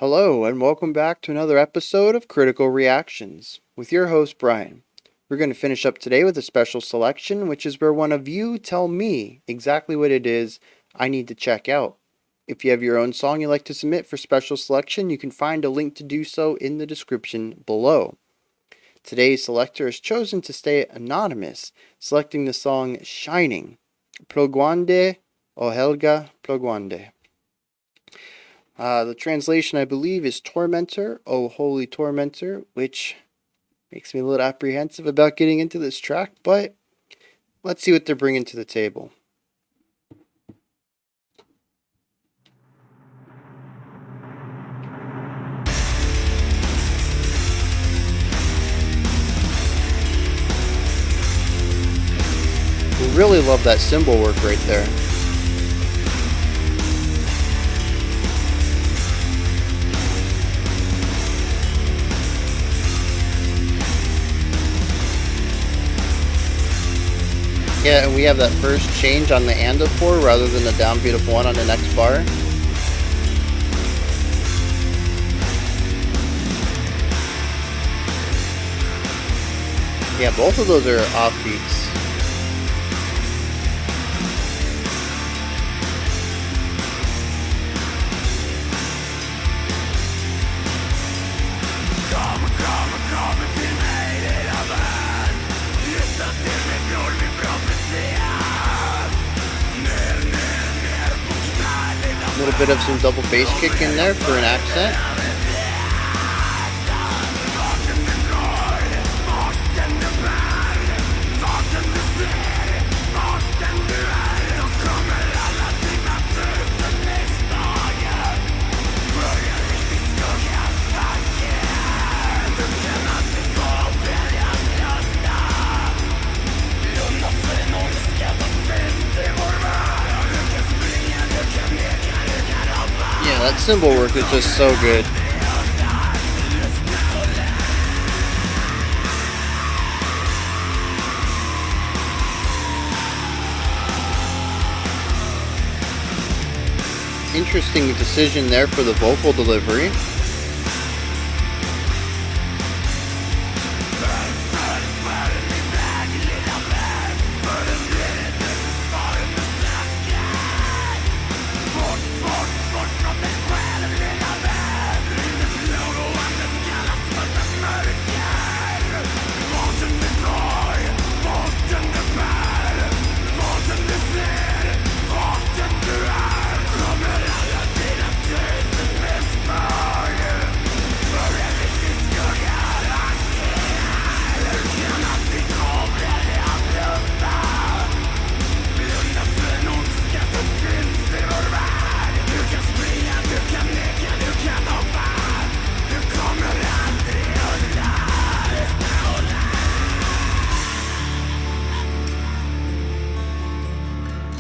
Hello, and welcome back to another episode of Critical Reactions with your host, Bryan. We're going to finish up today with a special selection, which is where one of you tell me exactly what it is I need to check out. If you have your own song you'd like to submit for special selection, you can find a link to do so in the description below. Today's selector has chosen to stay anonymous, selecting the song Shining, Plågoande, O Helga Plågoande. The translation, I believe, is Tormentor, O Holy Tormentor, which makes me a little apprehensive about getting into this track, but let's see what they're bringing to the table. Really love that cymbal work right there. Yeah, and we have that first change on the and of 4 rather than a downbeat of 1 on the next bar. Yeah, both of those are offbeats. A little bit of some double bass kick in there for an accent. That cymbal work is just so good. Interesting decision there for the vocal delivery.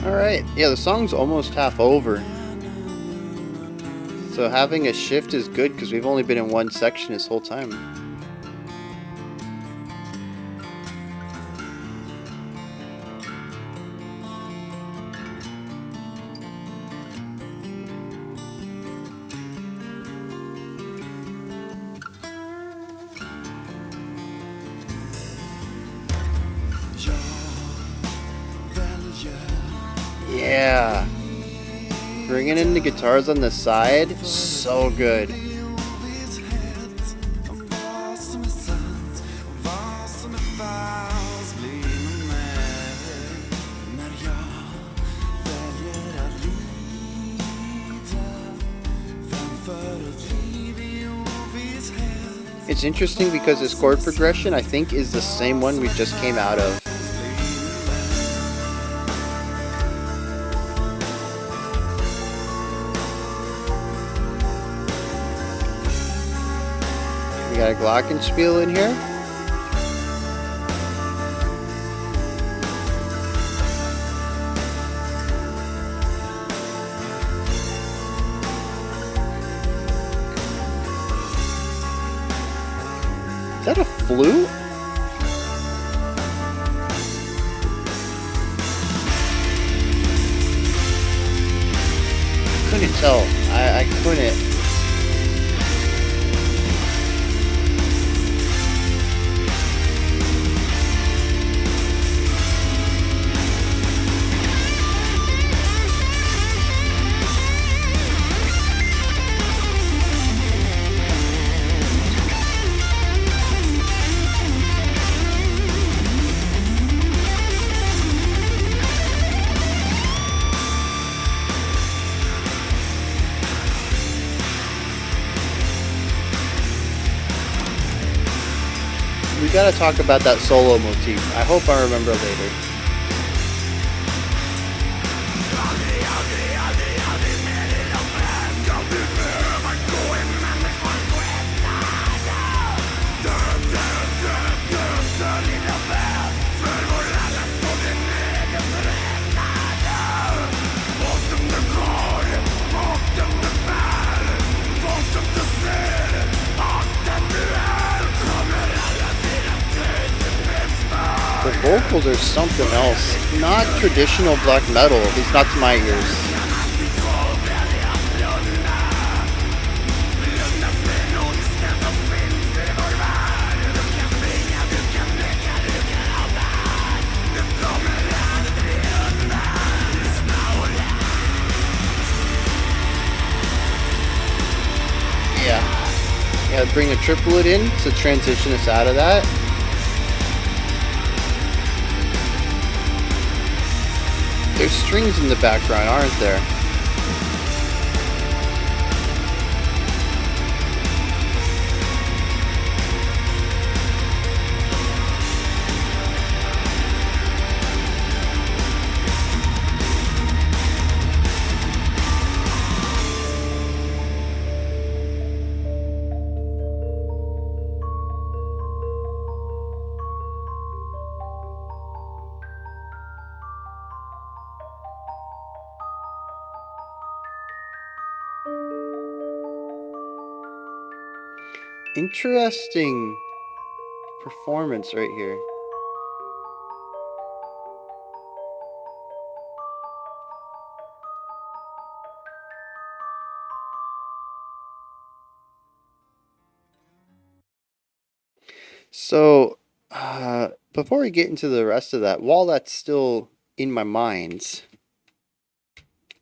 Alright, yeah, the song's almost half over. So having a shift is good because we've only been in one section this whole time. Yeah, bringing in the guitars on the side, so good. It's interesting because this chord progression, I think, is the same one we just came out of. We got a Glockenspiel in here. Is that a flute? Couldn't tell. I couldn't. we gotta talk about that solo motif. I hope I remember later. The vocals are something else. Not traditional black metal, at least not to my ears. Yeah, bring a triplet in to transition us out of that. There's strings in the background, aren't there? Interesting performance right here. So, before we get into the rest of that, while that's still in my mind,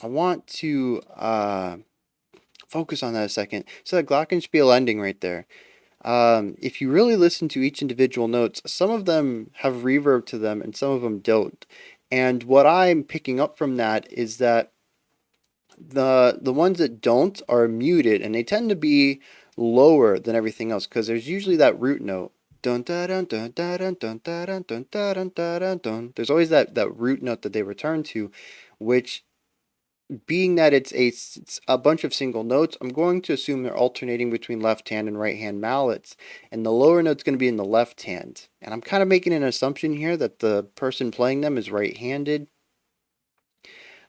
I want to focus on that a second. So that Glockenspiel ending right there. If you really listen to each individual notes, some of them have reverb to them and some of them don't. And what I'm picking up from that is that the ones that don't are muted, and they tend to be lower than everything else because there's usually that root note. Dun dun dun dun dun dun dun dun dun dun dun. There's always that root note that they return to, which, being that it's a bunch of single notes, I'm going to assume they're alternating between left hand and right hand mallets, and the lower note's going to be in the left hand. And I'm kind of making an assumption here that the person playing them is right-handed.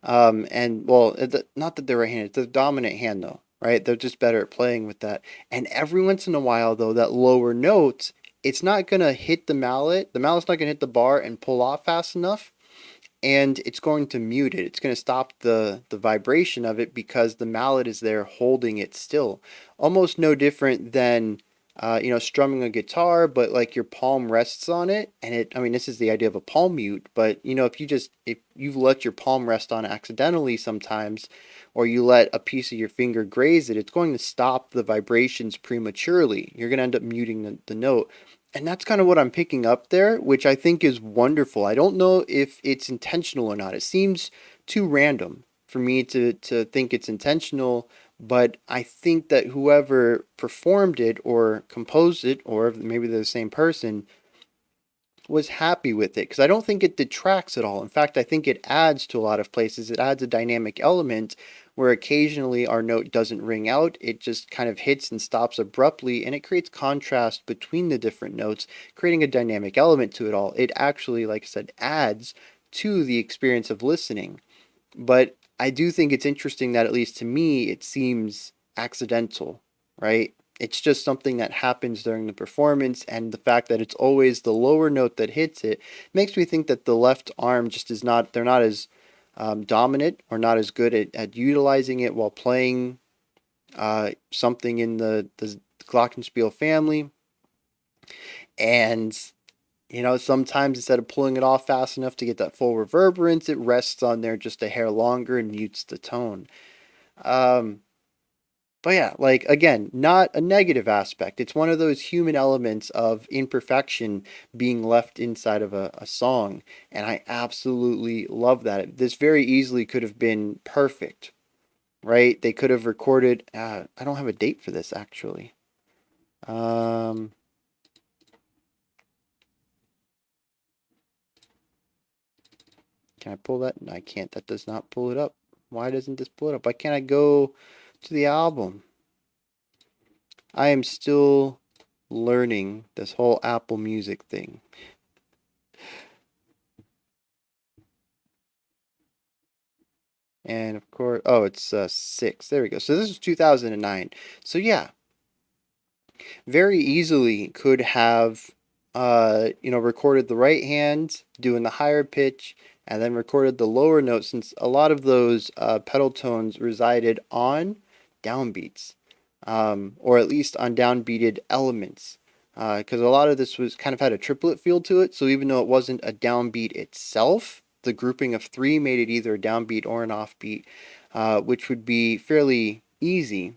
And well, not that they're right-handed, it's the dominant hand though, right? They're just better at playing with that. And every once in a while though, that lower note, it's not going to hit the mallet. The mallet's not going to hit the bar and pull off fast enough, and it's going to mute it. It's going to stop the vibration of it because the mallet is there holding it still. Almost no different than strumming a guitar, but like your palm rests on it, and this is the idea of a palm mute, but if you've let your palm rest on accidentally sometimes, or you let a piece of your finger graze it, it's going to stop the vibrations prematurely. You're going to end up muting the note. And that's kind of what I'm picking up there, which I think is wonderful. I don't know if it's intentional or not. It seems too random for me to think it's intentional, but I think that whoever performed it or composed it, or maybe they're the same person, was happy with it, because I don't think it detracts at all. In fact, I think it adds to a lot of places. It adds a dynamic element where occasionally our note doesn't ring out. It just kind of hits and stops abruptly, and it creates contrast between the different notes, creating a dynamic element to it all. It actually, like I said, adds to the experience of listening. But I do think it's interesting that, at least to me, it seems accidental, right? It's just something that happens during the performance, and the fact that it's always the lower note that hits it makes me think that the left arm just is not, they're not as dominant or not as good at utilizing it while playing something in the Glockenspiel family. And sometimes instead of pulling it off fast enough to get that full reverberance, it rests on there just a hair longer and mutes the tone. But yeah, like, again, not a negative aspect. It's one of those human elements of imperfection being left inside of a song. And I absolutely love that. This very easily could have been perfect, right? They could have recorded, I don't have a date for this actually. Can I pull that? No, I can't. That does not pull it up. Why doesn't this pull it up? Why can't I go to the album? I am still learning this whole Apple Music thing. And of course, oh, it's 6. There we go. So this is 2009. So yeah, very easily could have, recorded the right hand doing the higher pitch and then recorded the lower note, since a lot of those pedal tones resided on downbeats, or at least on downbeated elements. Because a lot of this was kind of had a triplet feel to it. So even though it wasn't a downbeat itself, the grouping of three made it either a downbeat or an offbeat, which would be fairly easy,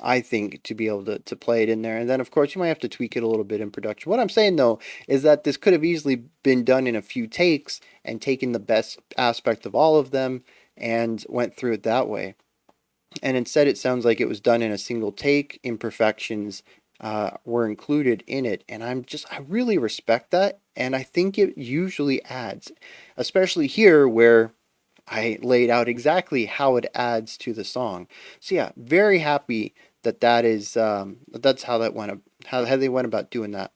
I think, to be able to play it in there. And then, of course, you might have to tweak it a little bit in production. What I'm saying, though, is that this could have easily been done in a few takes and taken the best aspect of all of them and went through it that way. And instead, it sounds like it was done in a single take. Imperfections were included in it. And I really respect that. And I think it usually adds, especially here where I laid out exactly how it adds to the song. So yeah, very happy that that's how that went, how they went about doing that.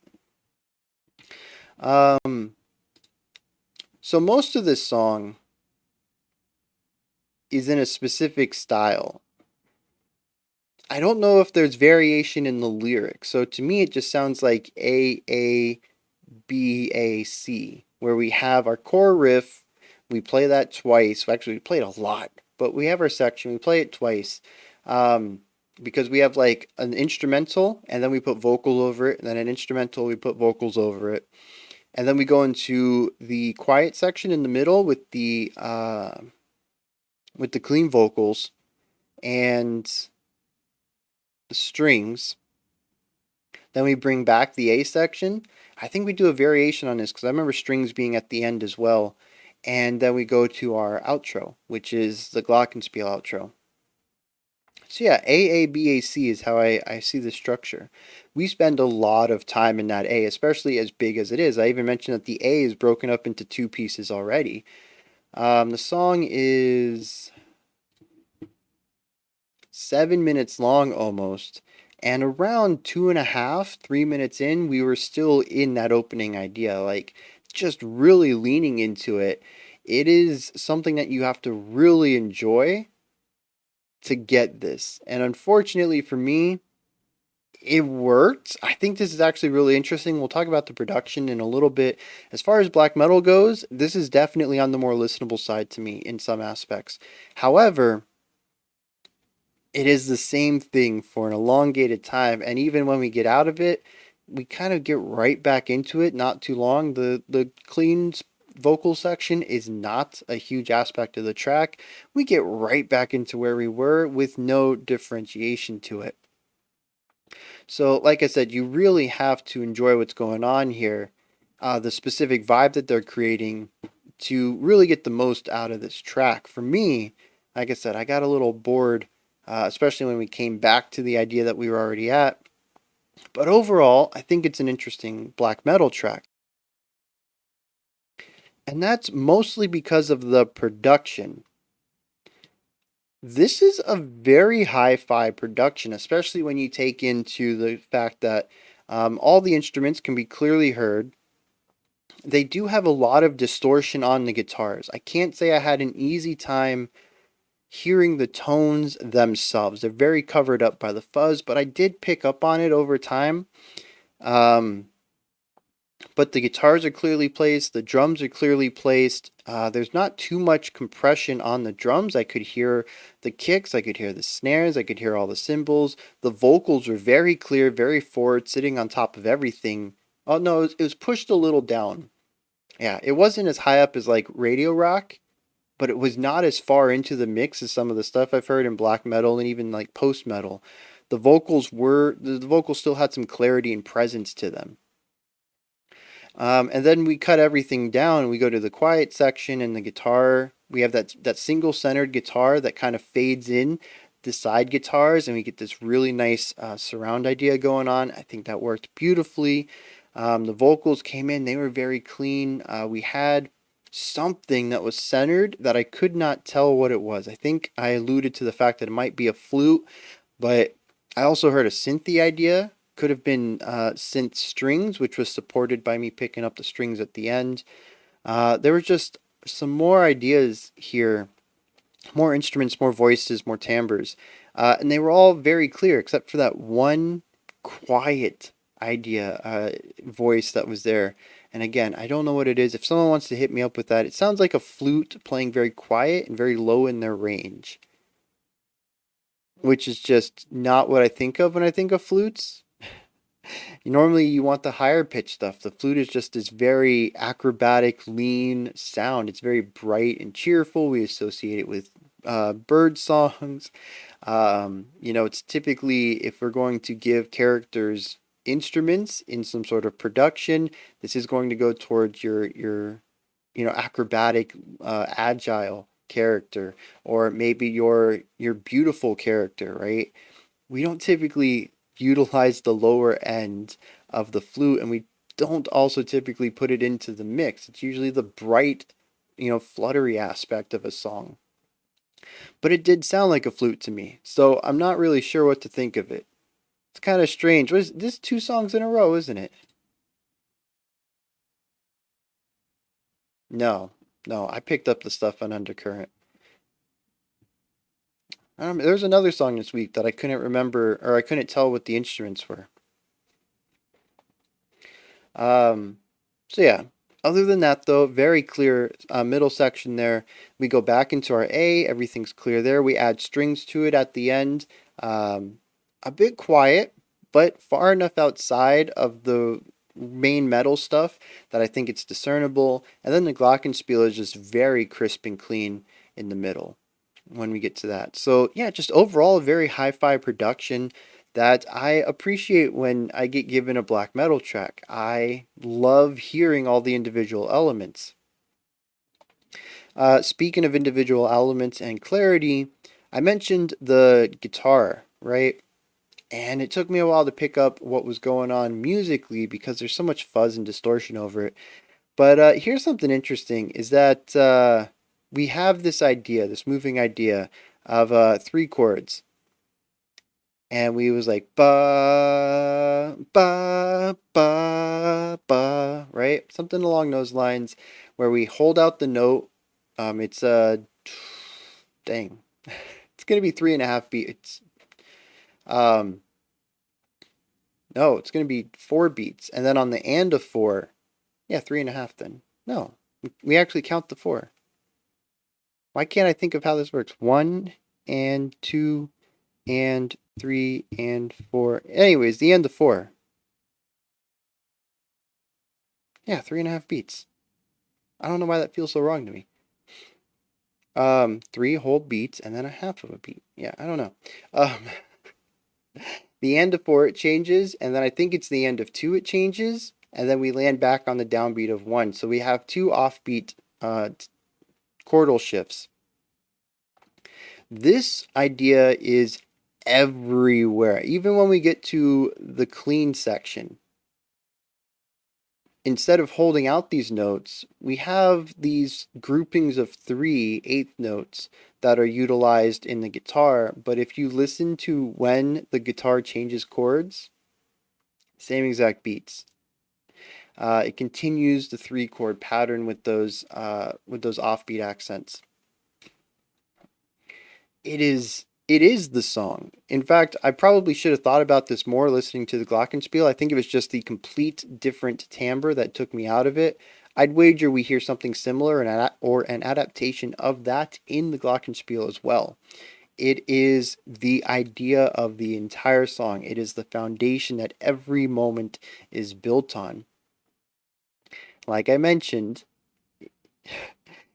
Um, so most of this song is in a specific style. I don't know if there's variation in the lyrics. So to me, it just sounds like A B A C, where we have our core riff. We play that twice. Actually, we played a lot, but we have our section. We play it twice, because we have like an instrumental, and then we put vocal over it, and then an instrumental, we put vocals over it, and then we go into the quiet section in the middle with the clean vocals and the strings. Then we bring back the A section. I think we do a variation on this because I remember strings being at the end as well. And then we go to our outro, which is the Glockenspiel outro. So yeah, AABAC is how I see the structure. We spend a lot of time in that A, especially as big as it is. I even mentioned that the A is broken up into two pieces already. The song is 7 minutes long almost. And around 2.5, 3 minutes in, we were still in that opening idea, like just really leaning into it. It is something that you have to really enjoy to get this. And unfortunately for me, it worked. I think this is actually really interesting. We'll talk about the production in a little bit. As far as black metal goes, this is definitely on the more listenable side to me in some aspects. However, it is the same thing for an elongated time, and even when we get out of it, we kind of get right back into it not too long. The clean vocal section is not a huge aspect of the track. We get right back into where we were with no differentiation to it. So like I said, you really have to enjoy what's going on here, the specific vibe that they're creating, to really get the most out of this track. For me, like I said, I got a little bored, especially when we came back to the idea that we were already at. But overall, I think it's an interesting black metal track. And that's mostly because of the production. This is a very hi-fi production, especially when you take into the fact that all the instruments can be clearly heard. They do have a lot of distortion on the guitars. I can't say I had an easy time hearing the tones themselves. They're very covered up by the fuzz, but I did pick up on it over time. But the guitars are clearly placed, the drums are clearly placed. There's not too much compression on the drums. I could hear the kicks, I could hear the snares, I could hear all the cymbals. The vocals were very clear, very forward, sitting on top of everything. Oh no, it was pushed a little down. Yeah, it wasn't as high up as like radio rock, but it was not as far into the mix as some of the stuff I've heard in black metal and even like post metal. The vocals still had some clarity and presence to them. And then we cut everything down and we go to the quiet section and the guitar. We have that single centered guitar that kind of fades in the side guitars, and we get this really nice surround idea going on. I think that worked beautifully. The vocals came in, they were very clean. We had something that was centered that I could not tell what it was. I think I alluded to the fact that it might be a flute, but I also heard a synthy idea. Could have been synth strings, which was supported by me picking up the strings at the end. There were just some more ideas here, more instruments, more voices, more timbres, and they were all very clear except for that one quiet idea, voice that was there. And again, I don't know what it is. If someone wants to hit me up with that, it sounds like a flute playing very quiet and very low in their range, which is just not what I think of when I think of flutes. Normally, you want the higher pitch stuff. The flute is just this very acrobatic, lean sound. It's very bright and cheerful. We associate it with bird songs. It's typically, if we're going to give characters instruments in some sort of production, this is going to go towards your acrobatic, agile character, or maybe your beautiful character, right? We don't typically utilize the lower end of the flute, and we don't also typically put it into the mix. It's usually the bright, fluttery aspect of a song. But it did sound like a flute to me, so I'm not really sure what to think of it. It's kind of strange. What is this? Two songs in a row, isn't it? No, no, I picked up the stuff on Undercurrent. There's another song this week that I couldn't remember, or I couldn't tell what the instruments were. Um, so yeah. Other than that, though, very clear middle section there. We go back into our A. Everything's clear there. We add strings to it at the end. Um, a bit quiet, but far enough outside of the main metal stuff that I think it's discernible. And then the Glockenspiel is just very crisp and clean in the middle when we get to that. So yeah, just overall a very hi-fi production that I appreciate when I get given a black metal track. I love hearing all the individual elements. Speaking of individual elements and clarity, I mentioned the guitar, right? And it took me a while to pick up what was going on musically because there's so much fuzz and distortion over it. But here's something interesting is that we have this idea, this moving idea of three chords. And we was like ba ba ba ba, right? Something along those lines where we hold out the note. It's dang. It's gonna be 3.5 beats. Um no, it's gonna be 4 beats. And then on the and of four, yeah, 3.5 then. No. We actually count the four. Why can't I think of how this works? 1 and 2 and 3 and 4. Anyways, the end of four. Yeah, 3.5 beats. I don't know why that feels so wrong to me. 3 whole beats and then a half of a beat. Yeah, I don't know. Um, the end of four it changes, and then I think it's the end of two it changes, and then we land back on the downbeat of one. So we have two offbeat chordal shifts. This idea is everywhere, even when we get to the clean section. Instead of holding out these notes, we have these groupings of 3/8 notes that are utilized in the guitar. But if you listen to when the guitar changes chords, same exact beats. It continues the 3-chord pattern with those offbeat accents. It is the song. In fact, I probably should have thought about this more listening to the Glockenspiel. I think it was just the complete different timbre that took me out of it. I'd wager we hear something similar or an adaptation of that in the Glockenspiel as well. It is the idea of the entire song. It is the foundation that every moment is built on. Like I mentioned,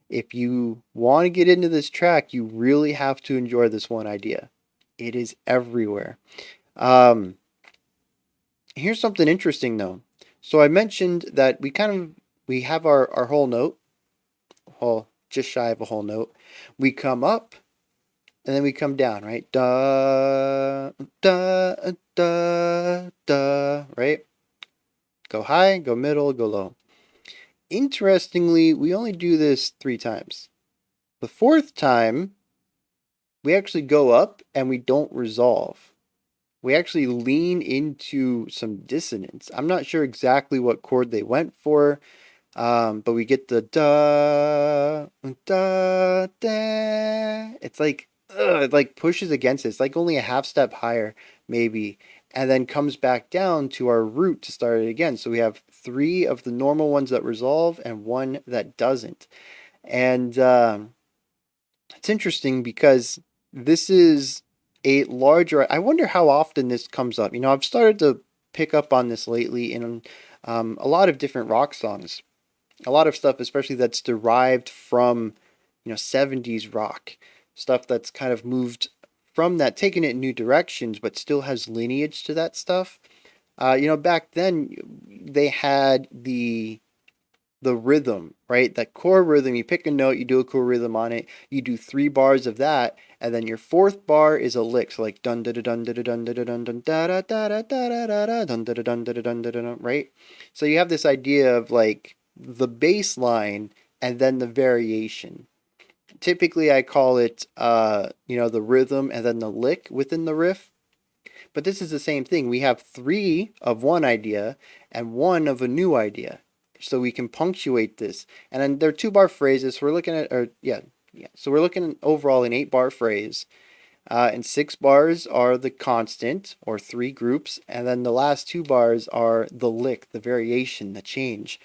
if you want to get into this track, you really have to enjoy this one idea. It is everywhere. Um, Here's something interesting though. So I mentioned that we have our whole note, just shy of a whole note. We come up and then we come down, right? Da da da da, right? Go high, go middle, go low. Interestingly, we only do this 3 times. The fourth time, we actually go up and we don't resolve. We actually lean into some dissonance. I'm not sure exactly what chord they went for, but we get the da da da. It's like it like pushes against it. It's like only a half step higher, maybe, and then comes back down to our root to start it again. So we have three of the normal ones that resolve and one that doesn't. And it's interesting because this is a larger. I wonder how often this comes up. I've started to pick up on this lately in a lot of different rock songs, a lot of stuff, especially that's derived from 70s rock stuff that's kind of moved from that, taking it in new directions, but still has lineage to that stuff. Back then they had the rhythm, right? That core rhythm. You pick a note, you do a cool rhythm on it. You do 3 bars of that, and then your fourth bar is a lick. So like dun da da dun da da dun da da dun dun da da da da da da da dun da da dun da da dun da da, right? So you have this idea of like the bass line and then the variation. Typically, I call it the rhythm and then the lick within the riff. But this is the same thing. We have 3 of one idea and 1 of a new idea. So we can punctuate this. And then they're 2-bar phrases. So we're looking at, yeah. So we're looking overall an 8-bar phrase. And 6 bars are the constant, or 3 groups. And then the last 2 bars are the lick, the variation, the change.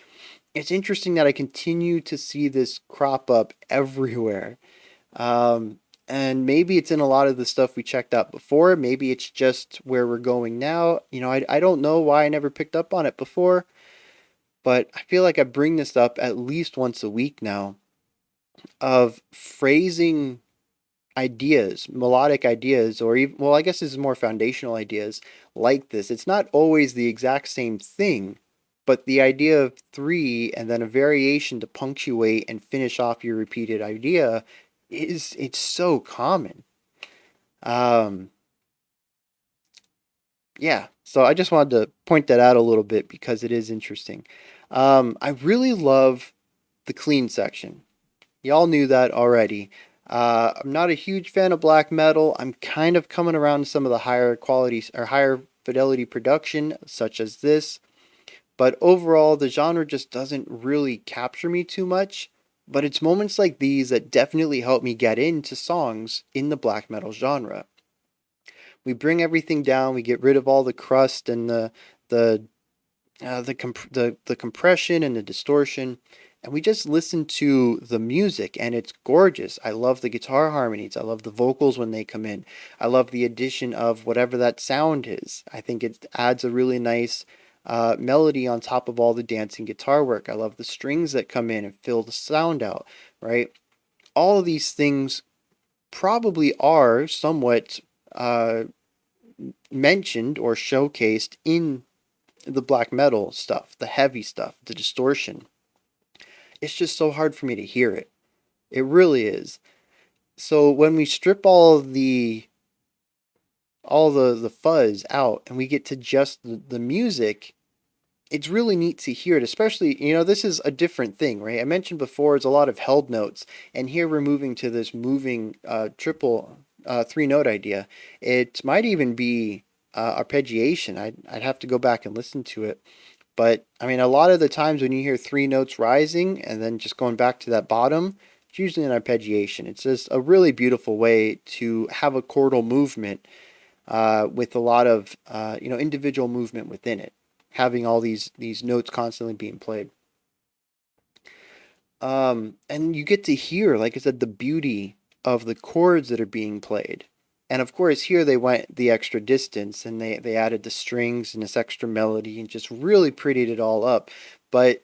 It's interesting that I continue to see this crop up everywhere. And maybe it's in a lot of the stuff we checked out before. Maybe it's just where we're going now. I don't know why I never picked up on it before, but I feel like I bring this up at least once a week now of phrasing ideas, melodic ideas, or even, well, I guess this is more foundational ideas like this. It's not always the exact same thing, but the idea of 3 and then a variation to punctuate and finish off your repeated idea it's so common. Um, yeah, so I just wanted to point that out a little bit because it is interesting. I really love the clean section. Y'all knew that already. I'm not a huge fan of black metal. I'm kind of coming around to some of the higher quality or higher fidelity production, such as this. But overall, the genre just doesn't really capture me too much. But it's moments like these that definitely help me get into songs in the black metal genre. We bring everything down. We get rid of all the crust and the the compression and the distortion, and we just listen to the music, and it's gorgeous. I love the guitar harmonies. I love the vocals when they come in. I love the addition of whatever that sound is. I think it adds a really nice melody on top of all the dancing guitar work. I love the strings that come in and fill the sound out, right? All of these things probably are somewhat mentioned or showcased in the black metal stuff, the heavy stuff, the distortion. It's just so hard for me to hear it. It really is. So when we strip all the fuzz out and we get to just the music, it's really neat to hear it, especially, this is a different thing, right? I mentioned before it's a lot of held notes, and here we're moving to this moving triple 3-note idea. It might even be arpeggiation. I'd have to go back and listen to it. But I mean, a lot of the times when you hear 3 notes rising and then just going back to that bottom, it's usually an arpeggiation. It's just a really beautiful way to have a chordal movement with a lot of individual movement within it, having all these notes constantly being played. And you get to hear, like I said, the beauty of the chords that are being played. And of course, here they went the extra distance and they added the strings and this extra melody and just really prettied it all up. But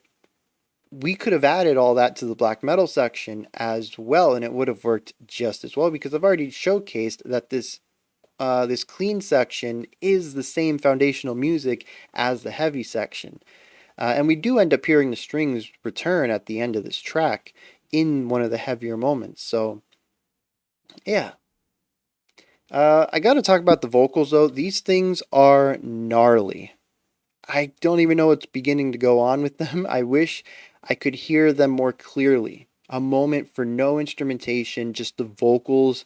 we could have added all that to the black metal section as well, and it would have worked just as well because I've already showcased that this clean section is the same foundational music as the heavy section. And we do end up hearing the strings return at the end of this track in one of the heavier moments. So, yeah. I got to talk about the vocals though. These things are gnarly. I don't even know what's beginning to go on with them. I wish I could hear them more clearly. A moment for no instrumentation, just the vocals.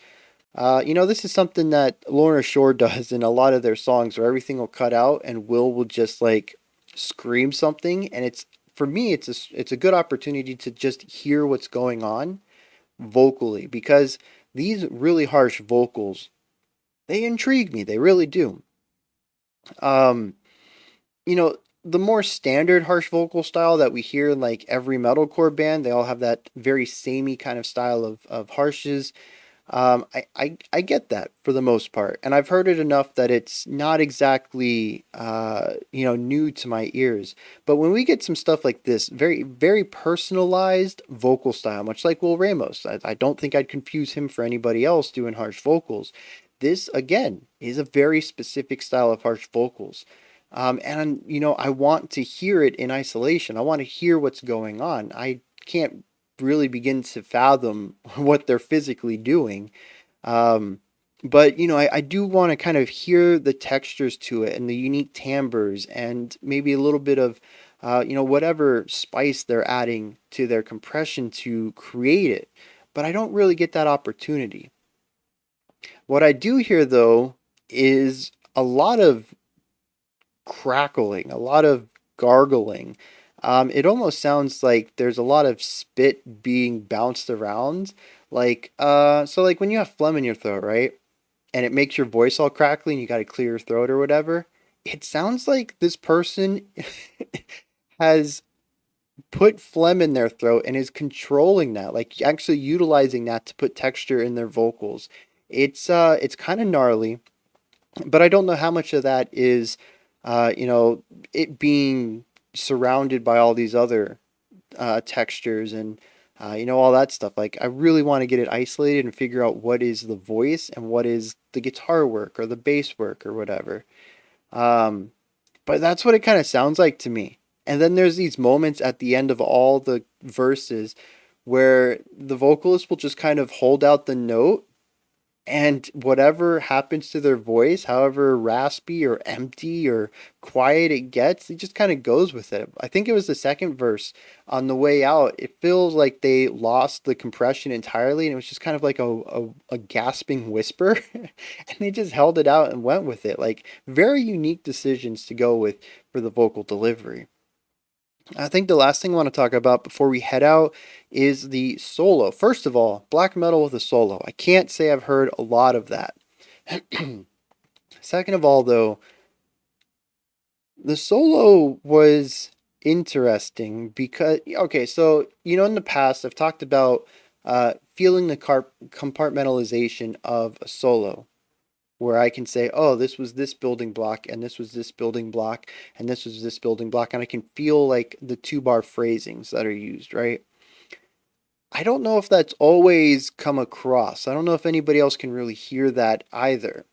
This is something that Lorna Shore does in a lot of their songs where everything will cut out and Will just like scream something. And it's, for me, it's a good opportunity to just hear what's going on vocally, because these really harsh vocals, they intrigue me. They really do. Um, you know, the more standard harsh vocal style that we hear in like every metalcore band, they all have that very samey kind of style of harshes. I get that for the most part, and I've heard it enough that it's not exactly new to my ears. But when we get some stuff like this, very very personalized vocal style, much like Will Ramos, I don't think I'd confuse him for anybody else doing harsh vocals. This again is a very specific style of harsh vocals. And I want to hear it in isolation. I want to hear what's going on. I can't really begin to fathom what they're physically doing. Um, but I do want to kind of hear the textures to it and the unique timbres and maybe a little bit of whatever spice they're adding to their compression to create it. But I don't really get that opportunity. What I do hear though is a lot of crackling, a lot of gargling. It almost sounds like there's a lot of spit being bounced around. Like when you have phlegm in your throat, right? And it makes your voice all crackly and you got to clear your throat or whatever. It sounds like this person has put phlegm in their throat and is controlling that, like actually utilizing that to put texture in their vocals. It's kind of gnarly, but I don't know how much of that is, it being surrounded by all these other textures and all that stuff. Like I really want to get it isolated and figure out what is the voice and what is the guitar work or the bass work or whatever. Um, but that's what it kind of sounds like to me. And then there's these moments at the end of all the verses where the vocalist will just kind of hold out the note, and whatever happens to their voice, however raspy or empty or quiet it gets, it just kind of goes with it. I think it was the second verse on the way out. It feels like they lost the compression entirely and it was just kind of like a gasping whisper. And they just held it out and went with it. Like very unique decisions to go with for the vocal delivery. I think the last thing I want to talk about before we head out is the solo. First of all, black metal with a solo. I can't say I've heard a lot of that. Second of all, though, the solo was interesting because, okay, so, in the past, I've talked about feeling the compartmentalization of a solo, where I can say, oh, this was this building block, and this was this building block, and this was this building block, and I can feel like the 2-bar phrasings that are used, right? I don't know if that's always come across. I don't know if anybody else can really hear that either.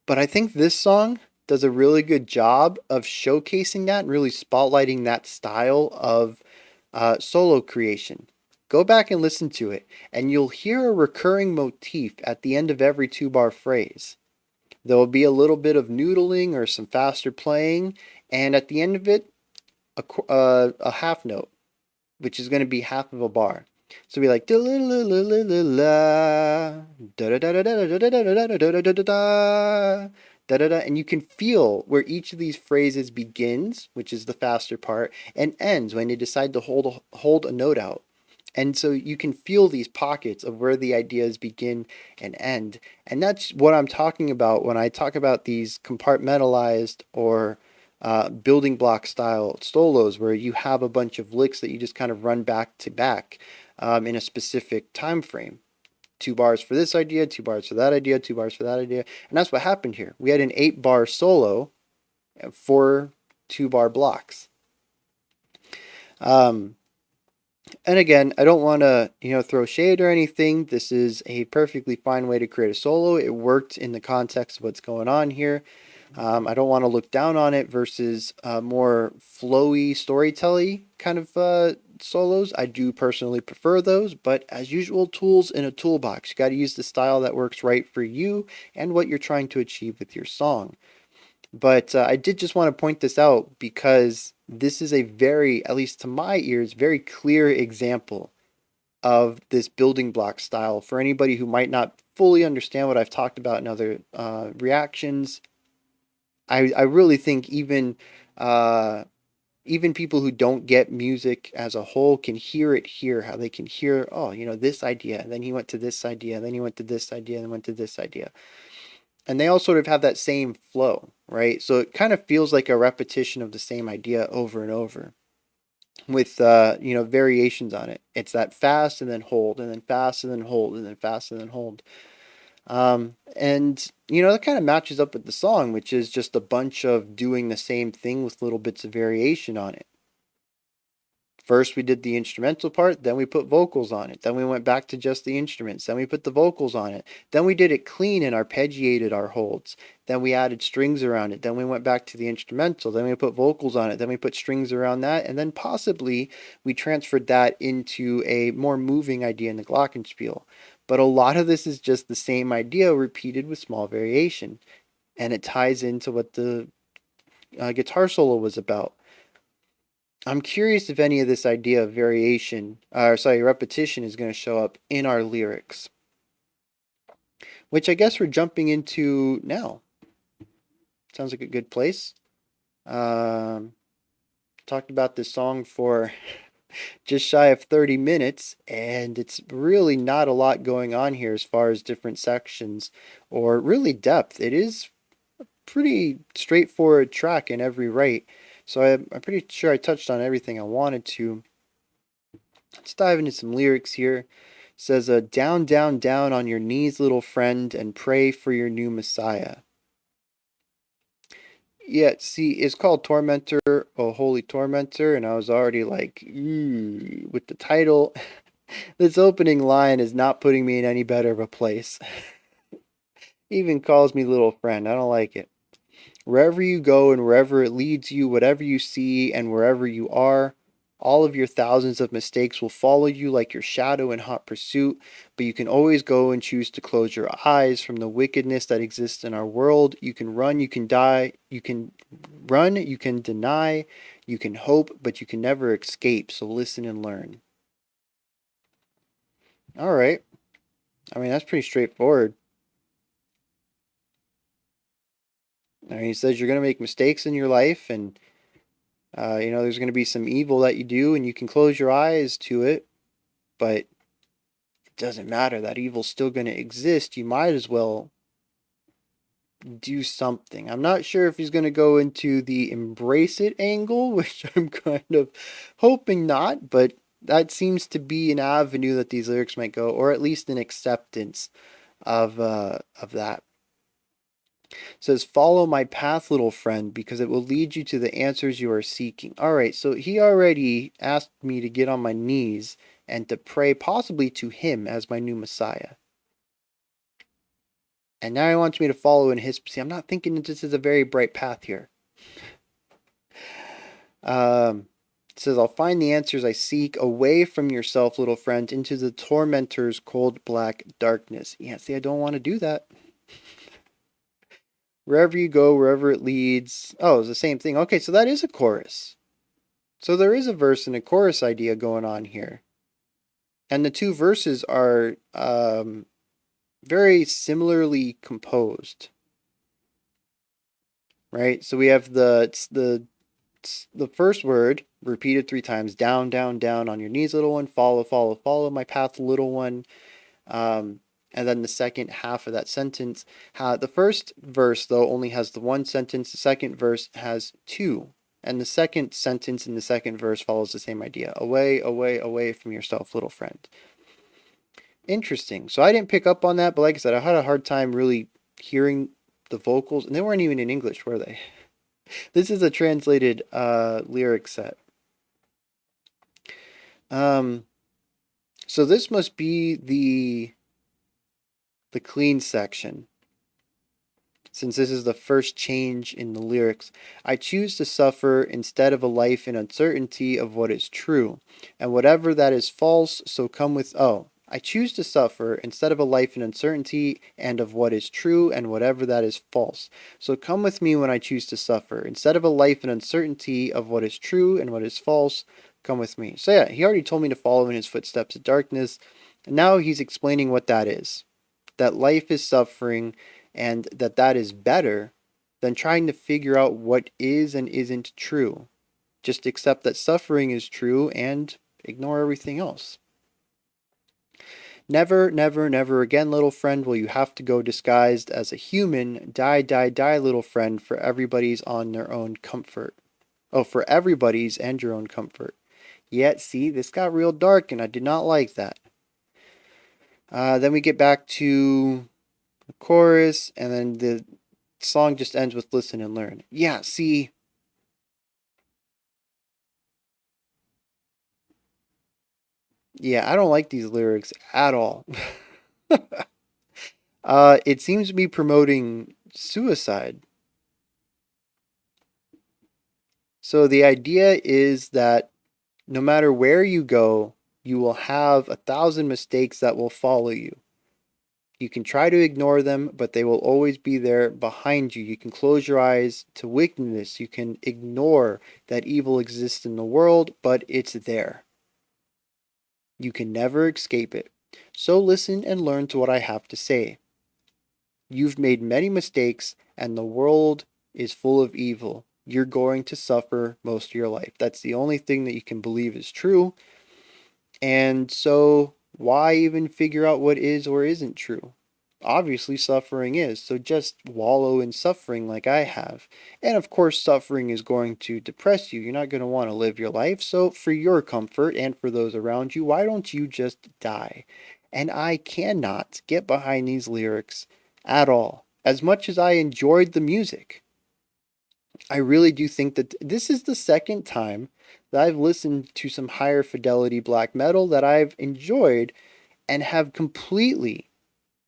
But I think this song does a really good job of showcasing that and really spotlighting that style of solo creation. Go back and listen to it, and you'll hear a recurring motif at the end of every 2-bar phrase. There will be a little bit of noodling or some faster playing, and at the end of it, a half note, which is going to be half of a bar. So it'll be like and you can feel where each of these phrases begins, which is the faster part, and ends when they decide to hold a note out. And so you can feel these pockets of where the ideas begin and end. And that's what I'm talking about when I talk about these compartmentalized or building block style solos, where you have a bunch of licks that you just kind of run back to back in a specific time frame. 2 bars for this idea, 2 bars for that idea, 2 bars for that idea. And that's what happened here. We had an 8-bar solo, 4 2-bar blocks. And again, I don't want to, throw shade or anything. This is a perfectly fine way to create a solo. It worked in the context of what's going on here. I don't want to look down on it versus more flowy, storytelling kind of solos. I do personally prefer those, but as usual, tools in a toolbox. You got to use the style that works right for you and what you're trying to achieve with your song. But I did just want to point this out because this is a very, at least to my ears, very clear example of this building block style. For anybody who might not fully understand what I've talked about in other reactions, I really think uh, even people who don't get music as a whole can hear it here, how they can hear, oh, this idea, and then he went to this idea, and then he went to this idea, and then went to this idea. And they all sort of have that same flow, right? So it kind of feels like a repetition of the same idea over and over with variations on it. It's that fast and then hold, and then fast and then hold, and then fast and then hold. And that kind of matches up with the song, which is just a bunch of doing the same thing with little bits of variation on it. First, we did the instrumental part, then we put vocals on it. Then we went back to just the instruments. Then we put the vocals on it. Then we did it clean and arpeggiated our holds. Then we added strings around it. Then we went back to the instrumental. Then we put vocals on it. Then we put strings around that. And then possibly we transferred that into a more moving idea in the Glockenspiel. But a lot of this is just the same idea repeated with small variation. And it ties into what the guitar solo was about. I'm curious if any of this idea of repetition is going to show up in our lyrics, which I guess we're jumping into now. Sounds like a good place. Talked about this song for just shy of 30 minutes, and it's really not a lot going on here as far as different sections or really depth. It is a pretty straightforward track in every right. So I'm pretty sure I touched on everything I wanted to. Let's dive into some lyrics here. It says, down, down, down on your knees, little friend, and pray for your new Messiah. Yeah, see, it's called Tormentor, oh Holy Tormentor, and I was already like, with the title. This opening line is not putting me in any better of a place. Even calls me little friend. I don't like it. Wherever you go and wherever it leads you, whatever you see and wherever you are, all of your thousands of mistakes will follow you like your shadow in hot pursuit, but you can always go and choose to close your eyes from the wickedness that exists in our world. You can run, you can die, you can run, you can deny, you can hope, but you can never escape, so listen and learn. All right. I mean, that's pretty straightforward. I mean, he says you're going to make mistakes in your life, and there's going to be some evil that you do, and you can close your eyes to it, but it doesn't matter. That evil's still going to exist. You might as well do something. I'm not sure if he's going to go into the embrace it angle, which I'm kind of hoping not, but that seems to be an avenue that these lyrics might go, or at least an acceptance of that. It says, follow my path, little friend, because it will lead you to the answers you are seeking. All right, so he already asked me to get on my knees and to pray possibly to him as my new Messiah. And now he wants me to follow in his... See, I'm not thinking that this is a very bright path here. It says, I'll find the answers I seek away from yourself, little friend, into the tormentor's cold black darkness. Yeah, see, I don't want to do that. Wherever you go, wherever it leads. Oh, it's the same thing. Okay, so that is a chorus. So there is a verse and a chorus idea going on here. And the two verses are very similarly composed. Right? So we have the first word repeated 3 times. Down, down, down on your knees, little one. Follow, follow, follow my path, little one. And then the second half of that sentence. The first verse, though, only has the one sentence. The second verse has 2. And the second sentence in the second verse follows the same idea. Away, away, away from yourself, little friend. Interesting. So I didn't pick up on that, but like I said, I had a hard time really hearing the vocals. And they weren't even in English, were they? This is a translated lyric set. So this must be the clean section, since this is the first change in the lyrics. I choose to suffer instead of a life in uncertainty of what is true, and whatever that is false, so come with... Oh, I choose to suffer instead of a life in uncertainty and of what is true and whatever that is false. So come with me when I choose to suffer. Instead of a life in uncertainty of what is true and what is false, come with me. So yeah, he already told me to follow in his footsteps of darkness. And now he's explaining what that is. That life is suffering and that is better than trying to figure out what is and isn't true. Just accept that suffering is true and ignore everything else. Never, never, never again, little friend, will you have to go disguised as a human. Die, die, die, little friend, for everybody's on their own comfort. Oh, for everybody's and your own comfort. Yet, see, this got real dark and I did not like that. Then we get back to the chorus and then the song just ends with listen and learn. Yeah, see, yeah, I don't like these lyrics at all. It seems to be promoting suicide. So the idea is that no matter where you go, you will have 1,000 mistakes that will follow you. You can try to ignore them, but they will always be there behind you. You can close your eyes to wickedness. You can ignore that evil exists in the world, but it's there. You can never escape it. So listen and learn to what I have to say. You've made many mistakes, and the world is full of evil. You're going to suffer most of your life. That's the only thing that you can believe is true. And so, why even figure out what is or isn't true? Obviously, suffering is. So just wallow in suffering like I have. And of course, suffering is going to depress you. You're not going to want to live your life. So, for your comfort and for those around you, why don't you just die? And I cannot get behind these lyrics at all. As much as I enjoyed the music, I really do think that this is the second time that I've listened to some higher fidelity black metal that I've enjoyed and have completely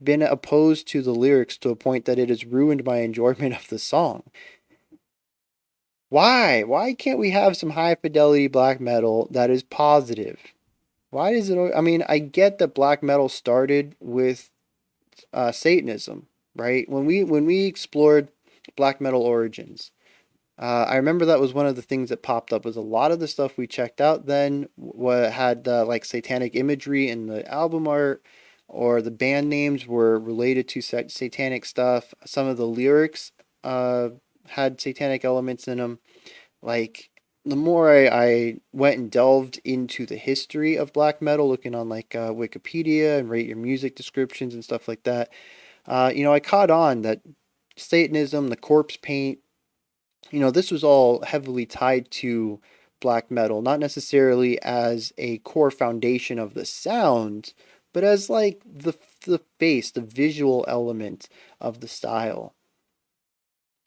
been opposed to the lyrics to a point that it has ruined my enjoyment of the song. Why? Why can't we have some high fidelity black metal that is positive? Why does it? I mean, I get that black metal started with Satanism, right? When we explored black metal origins, I remember that was one of the things that popped up. Was a lot of the stuff we checked out then had like satanic imagery in the album art, or the band names were related to satanic stuff. Some of the lyrics had satanic elements in them. Like the more I went and delved into the history of black metal, looking on like Wikipedia and rate your music descriptions and stuff like that, I caught on that Satanism, the corpse paint, this was all heavily tied to black metal, not necessarily as a core foundation of the sound, but as like the face, the visual element of the style.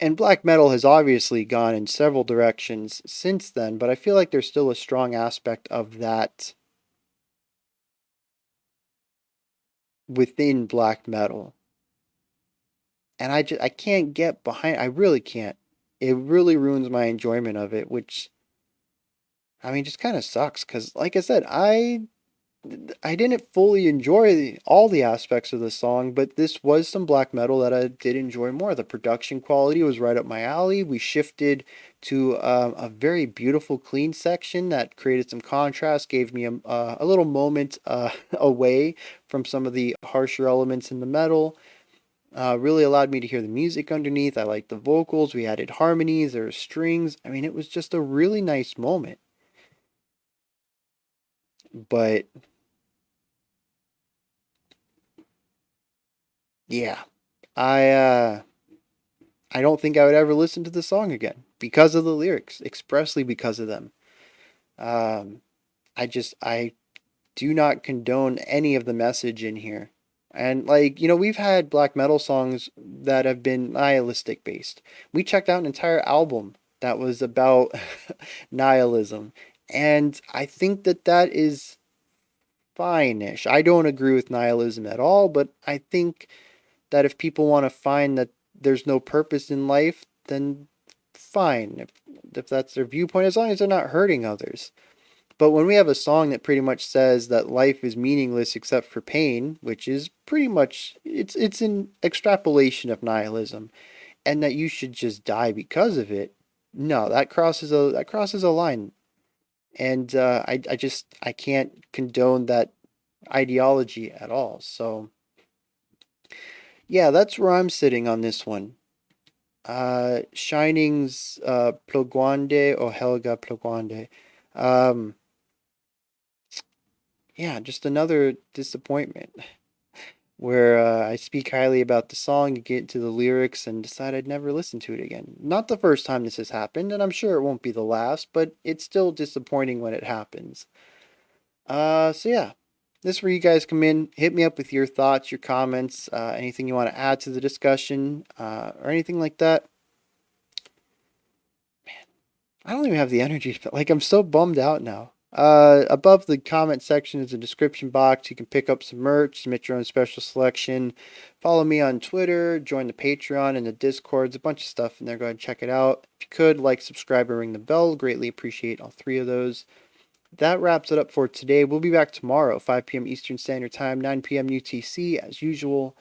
And black metal has obviously gone in several directions since then, but I feel like there's still a strong aspect of that within black metal. And I can't get behind, I really can't. It really ruins my enjoyment of it, which I mean just kind of sucks cuz like I said, I didn't fully enjoy all the aspects of the song, but this was some black metal that I did enjoy more. The production quality was right up my alley. We shifted to a very beautiful, clean section that created some contrast, gave me a little moment away from some of the harsher elements in the metal. Really allowed me to hear the music underneath. I liked the vocals. We added harmonies, there were strings. I mean, it was just a really nice moment. But yeah, I I don't think I would ever listen to the song again because of the lyrics, expressly because of them. Um, I do not condone any of the message in here. And like, we've had black metal songs that have been nihilistic based. We checked out an entire album that was about nihilism. And I think that that is fine-ish. I don't agree with nihilism at all, but I think that if people want to find that there's no purpose in life, then fine. If that's their viewpoint, as long as they're not hurting others. But when we have a song that pretty much says that life is meaningless except for pain, which is pretty much it's an extrapolation of nihilism, and that you should just die because of it, no, that crosses a line, and I can't condone that ideology at all. So yeah, that's where I'm sitting on this one. Shining's Plågoande or Helga Plågoande. Um, yeah, just another disappointment where I speak highly about the song, get into the lyrics, and decide I'd never listen to it again. Not the first time this has happened, and I'm sure it won't be the last, but it's still disappointing when it happens. So yeah, this is where you guys come in. Hit me up with your thoughts, your comments, anything you want to add to the discussion, or anything like that. I don't even have the energy to, like, I'm so bummed out now. Above the comment section is a description box. You can pick up some merch, submit your own special selection. Follow me on Twitter, join the Patreon and the Discords, a bunch of stuff in there. Go ahead and check it out. If you could, like, subscribe, and ring the bell. Greatly appreciate all three of those. That wraps it up for today. We'll be back tomorrow, 5 p.m. Eastern Standard Time, 9 p.m. UTC, as usual.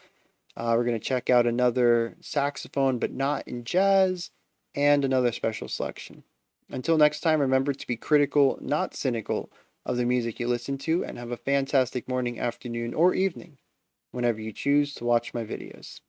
We're going to check out another saxophone, but not in jazz, and another special selection. Until next time, remember to be critical, not cynical, of the music you listen to, and have a fantastic morning, afternoon, or evening whenever you choose to watch my videos.